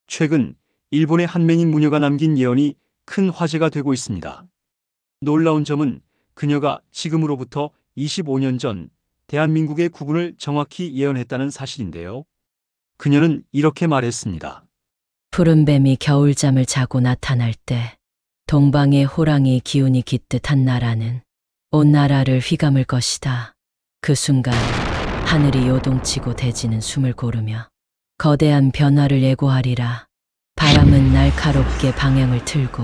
최근 일본의 한맹인 무녀가 남긴 예언이 큰 화제가 되고 있습니다. 놀라운 점은 그녀가 지금으로부터 25년 전 대한민국의 국운을 정확히 예언했다는 사실인데요. 그녀는 이렇게 말했습니다. 푸른 뱀이 겨울잠을 자고 나타날 때 동방의 호랑이 기운이 깃듯 한 나라는 온 나라를 휘감을 것이다. 그 순간 하늘이 요동치고 대지는 숨을 고르며 거대한 변화를 예고하리라. 바람은 날카롭게 방향을 틀고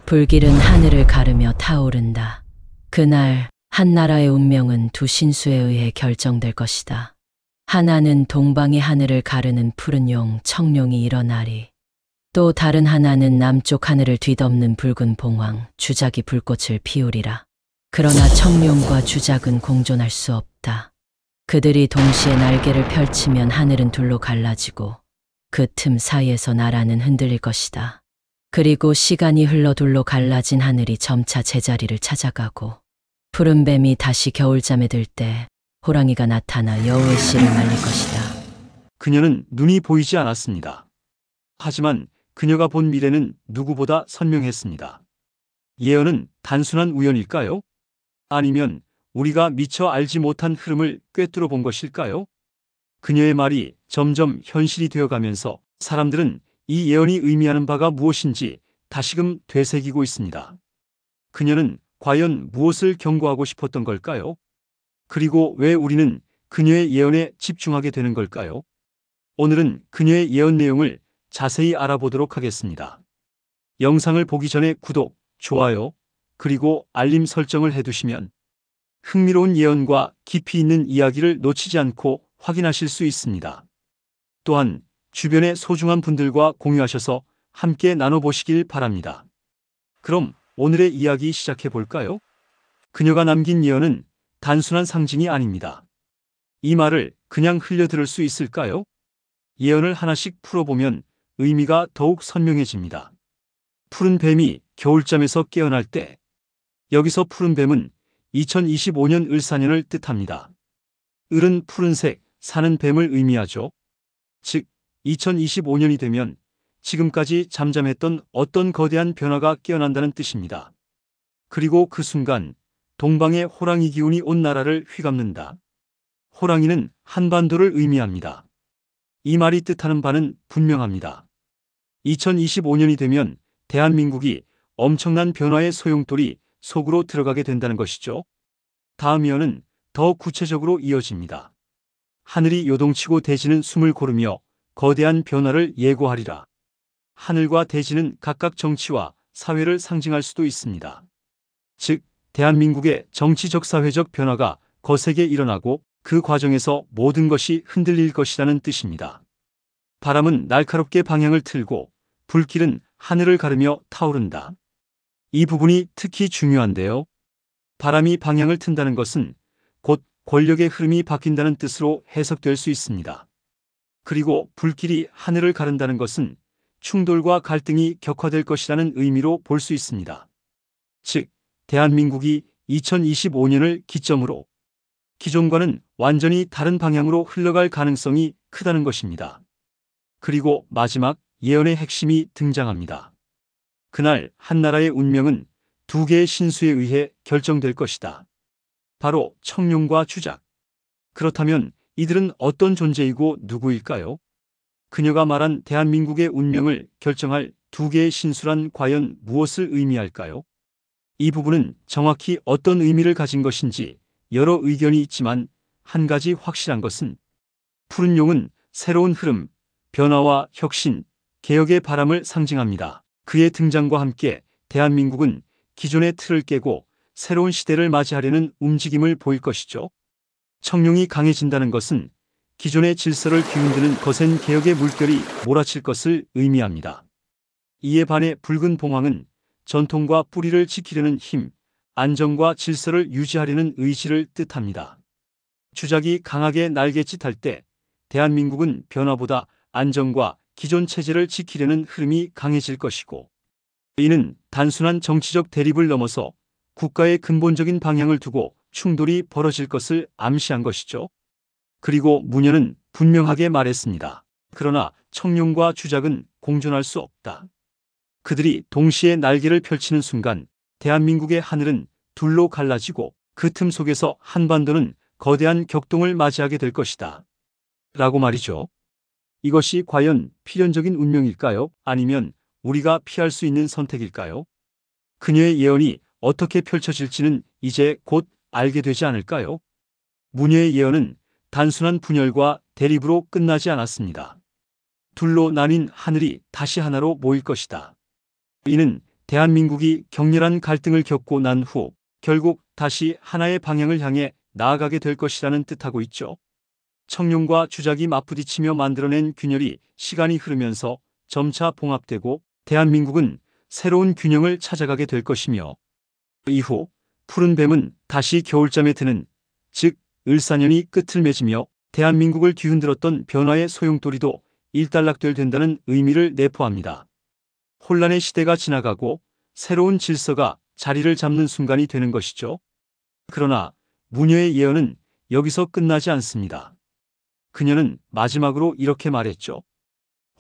불길은 하늘을 가르며 타오른다. 그날 한 나라의 운명은 두 신수에 의해 결정될 것이다. 하나는 동방의 하늘을 가르는 푸른 용 청룡이 일어나리. 또 다른 하나는 남쪽 하늘을 뒤덮는 붉은 봉황 주작이 불꽃을 피우리라. 그러나 청룡과 주작은 공존할 수 없다. 그들이 동시에 날개를 펼치면 하늘은 둘로 갈라지고 그 틈 사이에서 나라는 흔들릴 것이다. 그리고 시간이 흘러 둘로 갈라진 하늘이 점차 제자리를 찾아가고 푸른 뱀이 다시 겨울잠에 들 때 호랑이가 나타나 여우의 씨를 말릴 것이다. 그녀는 눈이 보이지 않았습니다. 하지만 그녀가 본 미래는 누구보다 선명했습니다. 예언은 단순한 우연일까요? 아니면 우리가 미처 알지 못한 흐름을 꿰뚫어 본 것일까요? 그녀의 말이 점점 현실이 되어가면서 사람들은 이 예언이 의미하는 바가 무엇인지 다시금 되새기고 있습니다. 그녀는 과연 무엇을 경고하고 싶었던 걸까요? 그리고 왜 우리는 그녀의 예언에 집중하게 되는 걸까요? 오늘은 그녀의 예언 내용을 자세히 알아보도록 하겠습니다. 영상을 보기 전에 구독, 좋아요, 그리고 알림 설정을 해두시면 흥미로운 예언과 깊이 있는 이야기를 놓치지 않고 확인하실 수 있습니다. 또한 주변의 소중한 분들과 공유하셔서 함께 나눠보시길 바랍니다. 그럼 오늘의 이야기 시작해 볼까요? 그녀가 남긴 예언은 단순한 상징이 아닙니다. 이 말을 그냥 흘려들을 수 있을까요? 예언을 하나씩 풀어보면 의미가 더욱 선명해집니다. 푸른 뱀이 겨울잠에서 깨어날 때, 여기서 푸른 뱀은 2025년 을사년을 뜻합니다. 을은 푸른색, 사는 뱀을 의미하죠. 즉, 2025년이 되면 지금까지 잠잠했던 어떤 거대한 변화가 깨어난다는 뜻입니다. 그리고 그 순간 동방의 호랑이 기운이 온 나라를 휘감는다. 호랑이는 한반도를 의미합니다. 이 말이 뜻하는 바는 분명합니다. 2025년이 되면 대한민국이 엄청난 변화의 소용돌이 속으로 들어가게 된다는 것이죠. 다음 예언은 더 구체적으로 이어집니다. 하늘이 요동치고 대지는 숨을 고르며 거대한 변화를 예고하리라. 하늘과 대지는 각각 정치와 사회를 상징할 수도 있습니다. 즉, 대한민국의 정치적 사회적 변화가 거세게 일어나고 그 과정에서 모든 것이 흔들릴 것이라는 뜻입니다. 바람은 날카롭게 방향을 틀고 불길은 하늘을 가르며 타오른다. 이 부분이 특히 중요한데요. 바람이 방향을 튼다는 것은 곧 권력의 흐름이 바뀐다는 뜻으로 해석될 수 있습니다. 그리고 불길이 하늘을 가른다는 것은 충돌과 갈등이 격화될 것이라는 의미로 볼 수 있습니다. 즉, 대한민국이 2025년을 기점으로 기존과는 완전히 다른 방향으로 흘러갈 가능성이 크다는 것입니다. 그리고 마지막 예언의 핵심이 등장합니다. 그날 한 나라의 운명은 두 개의 신수에 의해 결정될 것이다. 바로 청룡과 주작. 그렇다면 이들은 어떤 존재이고 누구일까요? 그녀가 말한 대한민국의 운명을 결정할 두 개의 신수란 과연 무엇을 의미할까요? 이 부분은 정확히 어떤 의미를 가진 것인지 여러 의견이 있지만 한 가지 확실한 것은 푸른 용은 새로운 흐름, 변화와 혁신, 개혁의 바람을 상징합니다. 그의 등장과 함께 대한민국은 기존의 틀을 깨고 새로운 시대를 맞이하려는 움직임을 보일 것이죠. 청룡이 강해진다는 것은 기존의 질서를 뒤흔드는 거센 개혁의 물결이 몰아칠 것을 의미합니다. 이에 반해 붉은 봉황은 전통과 뿌리를 지키려는 힘, 안정과 질서를 유지하려는 의지를 뜻합니다. 주작이 강하게 날갯짓할 때 대한민국은 변화보다 안정과 기존 체제를 지키려는 흐름이 강해질 것이고, 이는 단순한 정치적 대립을 넘어서 국가의 근본적인 방향을 두고 충돌이 벌어질 것을 암시한 것이죠. 그리고 무녀는 분명하게 말했습니다. 그러나 청룡과 주작은 공존할 수 없다. 그들이 동시에 날개를 펼치는 순간 대한민국의 하늘은 둘로 갈라지고 그 틈 속에서 한반도는 거대한 격동을 맞이하게 될 것이다. 라고 말이죠. 이것이 과연 필연적인 운명일까요? 아니면 우리가 피할 수 있는 선택일까요? 그녀의 예언이 어떻게 펼쳐질지는 이제 곧 알게 되지 않을까요? 무녀의 예언은 단순한 분열과 대립으로 끝나지 않았습니다. 둘로 나뉜 하늘이 다시 하나로 모일 것이다. 이는 대한민국이 격렬한 갈등을 겪고 난 후 결국 다시 하나의 방향을 향해 나아가게 될 것이라는 뜻하고 있죠. 청룡과 주작이 맞부딪히며 만들어낸 균열이 시간이 흐르면서 점차 봉합되고 대한민국은 새로운 균형을 찾아가게 될 것이며 이후 푸른 뱀은 다시 겨울잠에 드는, 즉 을사년이 끝을 맺으며 대한민국을 뒤흔들었던 변화의 소용돌이도 일단락될 된다는 의미를 내포합니다. 혼란의 시대가 지나가고 새로운 질서가 자리를 잡는 순간이 되는 것이죠. 그러나 무녀의 예언은 여기서 끝나지 않습니다. 그녀는 마지막으로 이렇게 말했죠.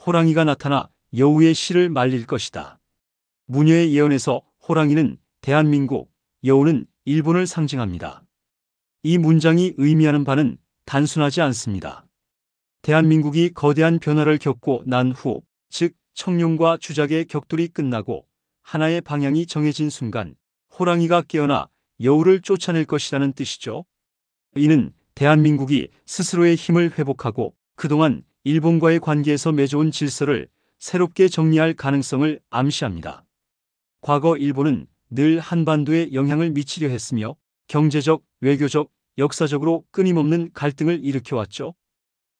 호랑이가 나타나 여우의 실을 말릴 것이다. 무녀의 예언에서 호랑이는 대한민국, 여우는 일본을 상징합니다. 이 문장이 의미하는 바는 단순하지 않습니다. 대한민국이 거대한 변화를 겪고 난 후, 즉 청룡과 주작의 격돌이 끝나고 하나의 방향이 정해진 순간 호랑이가 깨어나 여우를 쫓아낼 것이라는 뜻이죠. 이는 대한민국이 스스로의 힘을 회복하고 그동안 일본과의 관계에서 맺어온 질서를 새롭게 정리할 가능성을 암시합니다. 과거 일본은 늘 한반도에 영향을 미치려 했으며 경제적, 외교적, 역사적으로 끊임없는 갈등을 일으켜왔죠.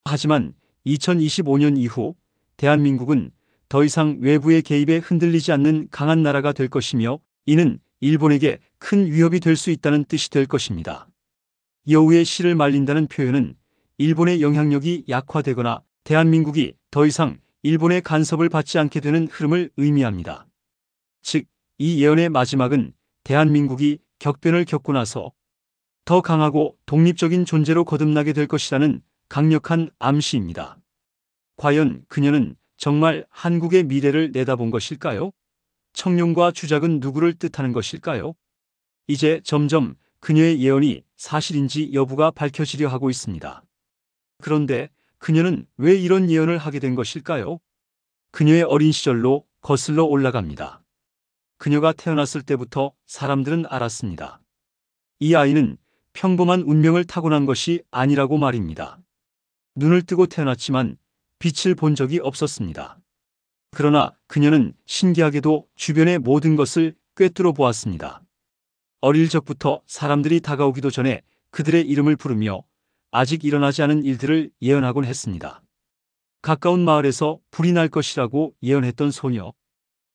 하지만 2025년 이후 대한민국은 더 이상 외부의 개입에 흔들리지 않는 강한 나라가 될 것이며 이는 일본에게 큰 위협이 될 수 있다는 뜻이 될 것입니다. 여우의 실을 말린다는 표현은 일본의 영향력이 약화되거나 대한민국이 더 이상 일본의 간섭을 받지 않게 되는 흐름을 의미합니다. 즉, 이 예언의 마지막은 대한민국이 격변을 겪고 나서 더 강하고 독립적인 존재로 거듭나게 될 것이라는 강력한 암시입니다. 과연 그녀는 정말 한국의 미래를 내다본 것일까요? 청룡과 주작은 누구를 뜻하는 것일까요? 이제 점점 그녀의 예언이 사실인지 여부가 밝혀지려 하고 있습니다. 그런데 그녀는 왜 이런 예언을 하게 된 것일까요? 그녀의 어린 시절로 거슬러 올라갑니다. 그녀가 태어났을 때부터 사람들은 알았습니다. 이 아이는 평범한 운명을 타고난 것이 아니라고 말입니다. 눈을 뜨고 태어났지만 빛을 본 적이 없었습니다. 그러나 그녀는 신기하게도 주변의 모든 것을 꿰뚫어 보았습니다. 어릴 적부터 사람들이 다가오기도 전에 그들의 이름을 부르며 아직 일어나지 않은 일들을 예언하곤 했습니다. 가까운 마을에서 불이 날 것이라고 예언했던 소녀.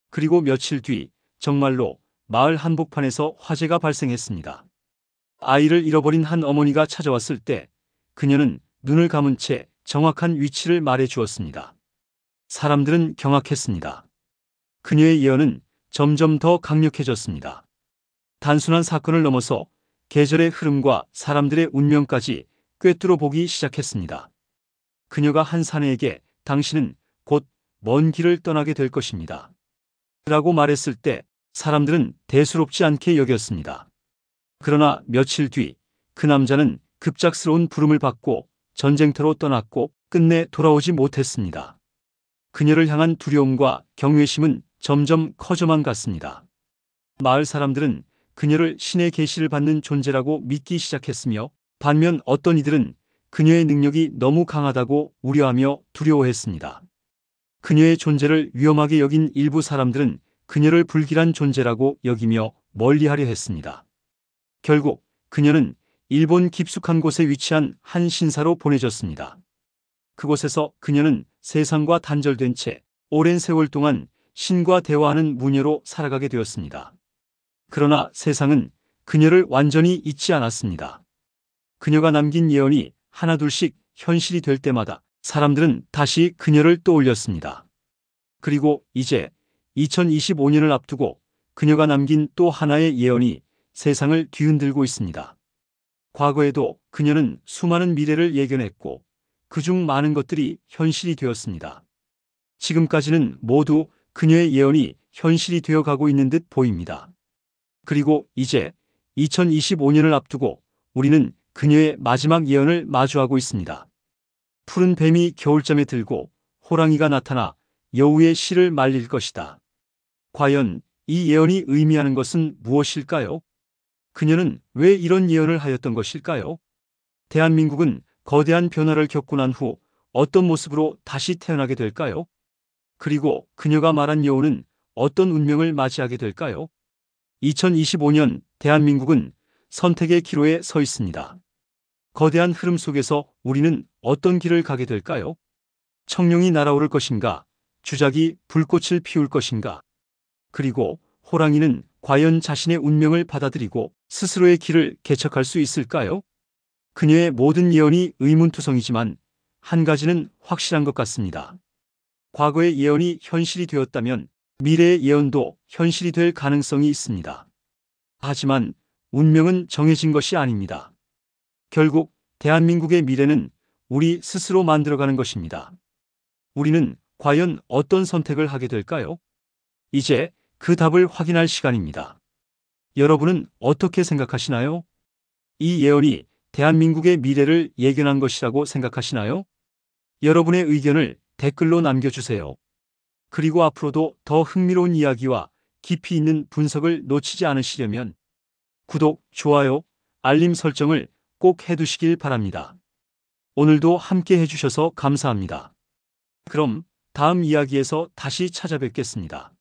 그리고 며칠 뒤 정말로 마을 한복판에서 화재가 발생했습니다. 아이를 잃어버린 한 어머니가 찾아왔을 때 그녀는 눈을 감은 채 정확한 위치를 말해 주었습니다. 사람들은 경악했습니다. 그녀의 예언은 점점 더 강력해졌습니다. 단순한 사건을 넘어서 계절의 흐름과 사람들의 운명까지 꿰뚫어 보기 시작했습니다. 그녀가 한 사내에게 당신은 곧 먼 길을 떠나게 될 것입니다. 라고 말했을 때 사람들은 대수롭지 않게 여겼습니다. 그러나 며칠 뒤 그 남자는 급작스러운 부름을 받고 전쟁터로 떠났고 끝내 돌아오지 못했습니다. 그녀를 향한 두려움과 경외심은 점점 커져만 갔습니다. 마을 사람들은 그녀를 신의 계시를 받는 존재라고 믿기 시작했으며 반면 어떤 이들은 그녀의 능력이 너무 강하다고 우려하며 두려워했습니다. 그녀의 존재를 위험하게 여긴 일부 사람들은 그녀를 불길한 존재라고 여기며 멀리하려 했습니다. 결국 그녀는 일본 깊숙한 곳에 위치한 한 신사로 보내졌습니다. 그곳에서 그녀는 세상과 단절된 채 오랜 세월 동안 신과 대화하는 무녀로 살아가게 되었습니다. 그러나 세상은 그녀를 완전히 잊지 않았습니다. 그녀가 남긴 예언이 하나둘씩 현실이 될 때마다 사람들은 다시 그녀를 떠올렸습니다. 그리고 이제 2025년을 앞두고 그녀가 남긴 또 하나의 예언이 세상을 뒤흔들고 있습니다. 과거에도 그녀는 수많은 미래를 예견했고 그중 많은 것들이 현실이 되었습니다. 지금까지는 모두 그녀의 예언이 현실이 되어 가고 있는 듯 보입니다. 그리고 이제 2025년을 앞두고 우리는 그녀의 마지막 예언을 마주하고 있습니다. 푸른 뱀이 겨울잠에 들고 호랑이가 나타나 여우의 실을 말릴 것이다. 과연 이 예언이 의미하는 것은 무엇일까요? 그녀는 왜 이런 예언을 하였던 것일까요? 대한민국은 거대한 변화를 겪고 난 후 어떤 모습으로 다시 태어나게 될까요? 그리고 그녀가 말한 여우는 어떤 운명을 맞이하게 될까요? 2025년 대한민국은 선택의 기로에 서 있습니다. 거대한 흐름 속에서 우리는 어떤 길을 가게 될까요? 청룡이 날아오를 것인가? 주작이 불꽃을 피울 것인가? 그리고 호랑이는 과연 자신의 운명을 받아들이고 스스로의 길을 개척할 수 있을까요? 그녀의 모든 예언이 의문투성이지만 한 가지는 확실한 것 같습니다. 과거의 예언이 현실이 되었다면 미래의 예언도 현실이 될 가능성이 있습니다. 하지만 운명은 정해진 것이 아닙니다. 결국 대한민국의 미래는 우리 스스로 만들어가는 것입니다. 우리는 과연 어떤 선택을 하게 될까요? 이제 그 답을 확인할 시간입니다. 여러분은 어떻게 생각하시나요? 이 예언이 대한민국의 미래를 예견한 것이라고 생각하시나요? 여러분의 의견을 댓글로 남겨주세요. 그리고 앞으로도 더 흥미로운 이야기와 깊이 있는 분석을 놓치지 않으시려면 구독, 좋아요, 알림 설정을 꼭 해두시길 바랍니다. 오늘도 함께 해주셔서 감사합니다. 그럼 다음 이야기에서 다시 찾아뵙겠습니다.